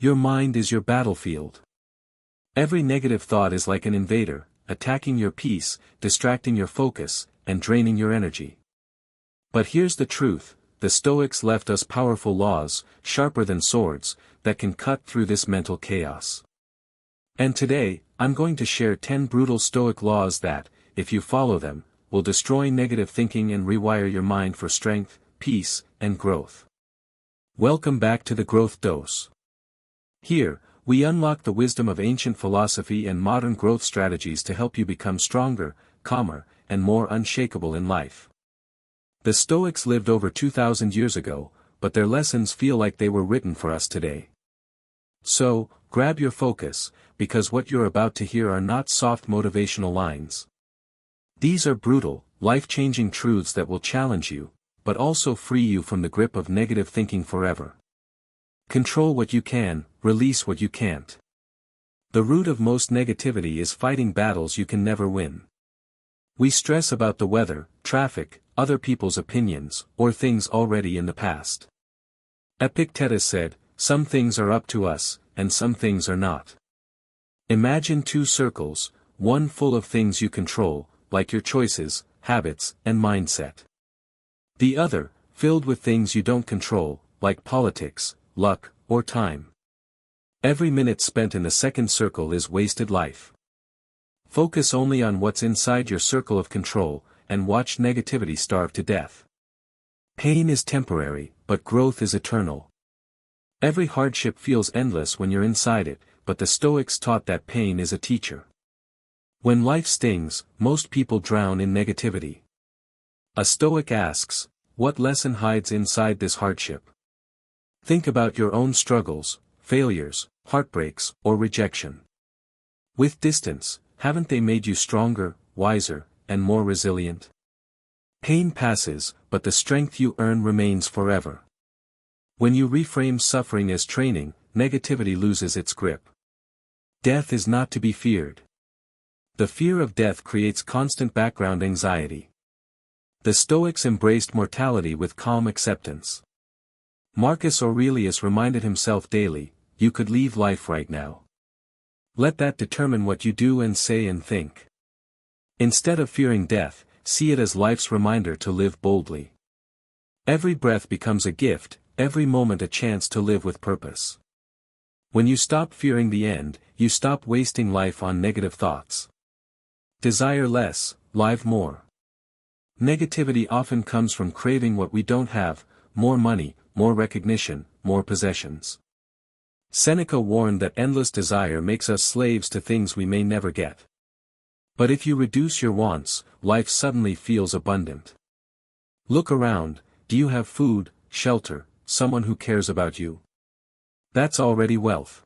Your mind is your battlefield. Every negative thought is like an invader, attacking your peace, distracting your focus, and draining your energy. But here's the truth, the Stoics left us powerful laws, sharper than swords, that can cut through this mental chaos. And today, I'm going to share 10 brutal Stoic laws that, if you follow them, will destroy negative thinking and rewire your mind for strength, peace, and growth. Welcome back to the Growth Dose. Here, we unlock the wisdom of ancient philosophy and modern growth strategies to help you become stronger, calmer, and more unshakable in life. The Stoics lived over 2,000 years ago, but their lessons feel like they were written for us today. So, grab your focus, because what you're about to hear are not soft motivational lines. These are brutal, life-changing truths that will challenge you, but also free you from the grip of negative thinking forever. Control what you can, release what you can't. The root of most negativity is fighting battles you can never win. We stress about the weather, traffic, other people's opinions, or things already in the past. Epictetus said, "Some things are up to us, and some things are not." Imagine two circles, one full of things you control, like your choices, habits, and mindset. The other, filled with things you don't control, like politics, luck, or time. Every minute spent in the second circle is wasted life. Focus only on what's inside your circle of control, and watch negativity starve to death. Pain is temporary, but growth is eternal. Every hardship feels endless when you're inside it, but the Stoics taught that pain is a teacher. When life stings, most people drown in negativity. A Stoic asks, what lesson hides inside this hardship? Think about your own struggles, failures, heartbreaks, or rejection. With distance, haven't they made you stronger, wiser, and more resilient? Pain passes, but the strength you earn remains forever. When you reframe suffering as training, negativity loses its grip. Death is not to be feared. The fear of death creates constant background anxiety. The Stoics embraced mortality with calm acceptance. Marcus Aurelius reminded himself daily, you could leave life right now. Let that determine what you do and say and think. Instead of fearing death, see it as life's reminder to live boldly. Every breath becomes a gift, every moment a chance to live with purpose. When you stop fearing the end, you stop wasting life on negative thoughts. Desire less, live more. Negativity often comes from craving what we don't have, more money, more recognition, more possessions. Seneca warned that endless desire makes us slaves to things we may never get. But if you reduce your wants, life suddenly feels abundant. Look around, do you have food, shelter, someone who cares about you? That's already wealth.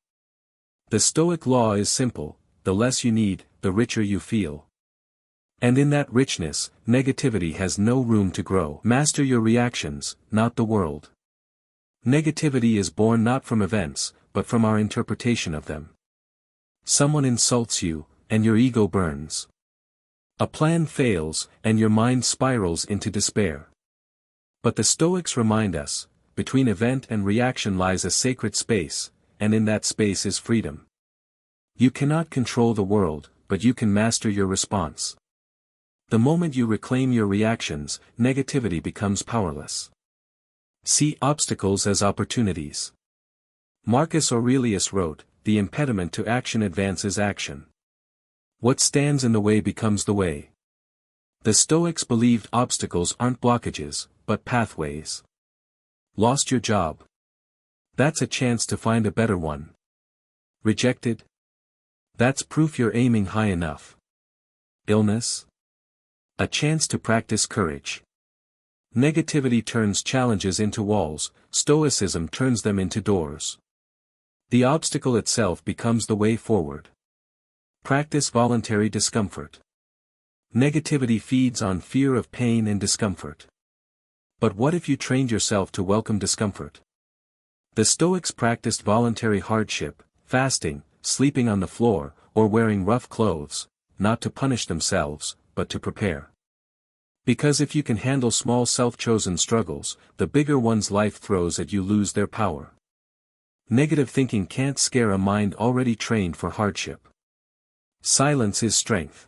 The Stoic law is simple, the less you need, the richer you feel. And in that richness, negativity has no room to grow. Master your reactions, not the world. Negativity is born not from events, but from our interpretation of them. Someone insults you, and your ego burns. A plan fails, and your mind spirals into despair. But the Stoics remind us, between event and reaction lies a sacred space, and in that space is freedom. You cannot control the world, but you can master your response. The moment you reclaim your reactions, negativity becomes powerless. See obstacles as opportunities. Marcus Aurelius wrote, "The impediment to action advances action. What stands in the way becomes the way." The Stoics believed obstacles aren't blockages, but pathways. Lost your job? That's a chance to find a better one. Rejected? That's proof you're aiming high enough. Illness? A chance to practice courage. Negativity turns challenges into walls, Stoicism turns them into doors. The obstacle itself becomes the way forward. Practice voluntary discomfort. Negativity feeds on fear of pain and discomfort. But what if you trained yourself to welcome discomfort? The Stoics practiced voluntary hardship, fasting, sleeping on the floor, or wearing rough clothes, not to punish themselves, but to prepare. Because if you can handle small self-chosen struggles, the bigger ones life throws at you lose their power. Negative thinking can't scare a mind already trained for hardship. Silence is strength.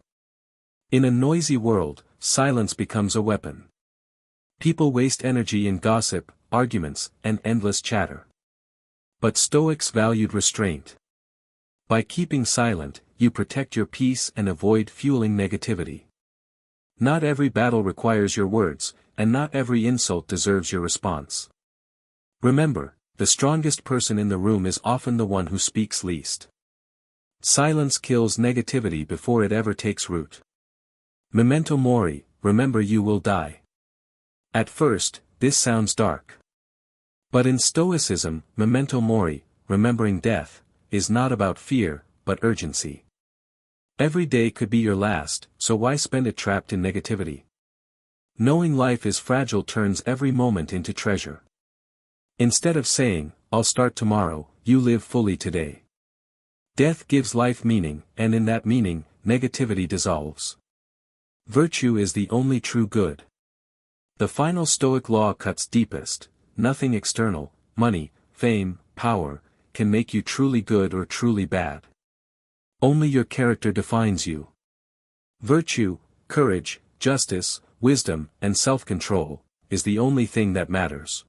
In a noisy world, silence becomes a weapon. People waste energy in gossip, arguments, and endless chatter. But Stoics valued restraint. By keeping silent, you protect your peace and avoid fueling negativity. Not every battle requires your words, and not every insult deserves your response. Remember, the strongest person in the room is often the one who speaks least. Silence kills negativity before it ever takes root. Memento mori, remember you will die. At first, this sounds dark. But in Stoicism, memento mori, remembering death, is not about fear, but urgency. Every day could be your last, so why spend it trapped in negativity? Knowing life is fragile turns every moment into treasure. Instead of saying, "I'll start tomorrow," you live fully today. Death gives life meaning, and in that meaning, negativity dissolves. Virtue is the only true good. The final Stoic law cuts deepest: nothing external, money, fame, power, can make you truly good or truly bad. Only your character defines you. Virtue, courage, justice, wisdom, and self-control, is the only thing that matters.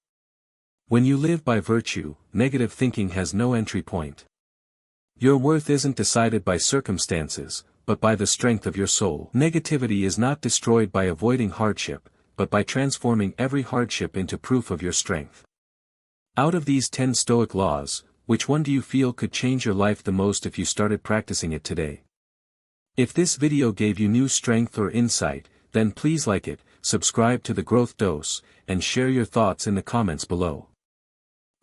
When you live by virtue, negative thinking has no entry point. Your worth isn't decided by circumstances, but by the strength of your soul. Negativity is not destroyed by avoiding hardship, but by transforming every hardship into proof of your strength. Out of these 10 Stoic laws, which one do you feel could change your life the most if you started practicing it today? If this video gave you new strength or insight, then please like it, subscribe to the Growth Dose, and share your thoughts in the comments below.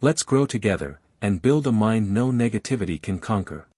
Let's grow together, and build a mind no negativity can conquer.